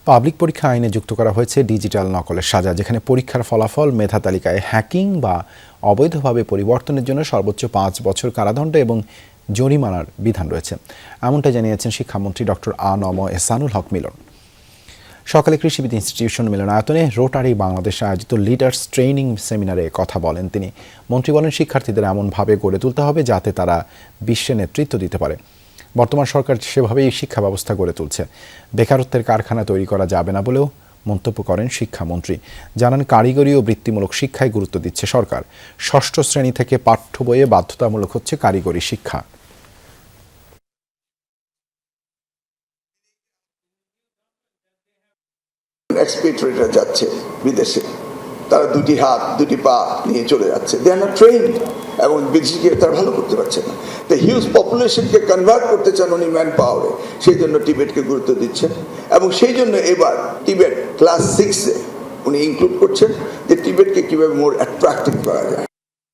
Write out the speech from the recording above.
Public পরীক্ষা আইনে যুক্ত করা হয়েছে ডিজিটাল নকলের সাজা, যেখানে পরীক্ষার ফলাফল মেধা তালিকায় হ্যাকিং বা অবৈধভাবে পরিবর্তনের জন্য সর্বোচ্চ 5 বছর কারাদণ্ড এবং জরিমানার বিধান রয়েছে। এমনটা জানিয়েছেন শিক্ষামন্ত্রী ডক্টর আ.ন.ম এহসানুল হক মিলন। সকালে কৃষিবিদ ইনস্টিটিউশন মিলনায়তনে রোটারি বাংলাদেশ আয়োজিত লিডার্স ট্রেনিং সেমিনারে কথা বলেন তিনি। মন্ত্রী বলেন, শিক্ষার্থীদের এমনভাবে গড়ে তুলতে হবে যাতে তারা বিশ্বে নেতৃত্ব দিতে পারে। বর্তমান সরকার সেভাবেই শিক্ষা ব্যবস্থা গড়ে তুলছে। বেকারত্বের কারখানা তৈরি করা যাবে না বলেও মন্তব্য করেন শিক্ষামন্ত্রী। জানান, কারিগরি ও বৃত্তিমূলক শিক্ষায় গুরুত্ব দিচ্ছে সরকার। 6ষ্ঠ শ্রেণী থেকে পাঠ্য বইয়ে বাধ্যতামূলক হচ্ছে কারিগরি শিক্ষা। এক্সপেট্রিয়েটরা যাচ্ছে বিদেশে, তারা দুটি হাত দুটি পা নিয়ে চলে যাচ্ছে, দে আর নট ট্রেন্ড, এবং বিদেশে গিয়ে তারা ভালো করতে পারছে না। তো হিউজ পপুলেশনকে কনভার্ট করতে চান উনি ম্যান পাওয়ারে, সেই জন্য টিবেটকে গুরুত্ব দিচ্ছেন। এবং সেই জন্য এবার টিবেট ক্লাস 6-এ উনি ইনক্লুড করছেন যে টিবেটকে কীভাবে মোর অ্যাট্রাক্টিভ করা যায়।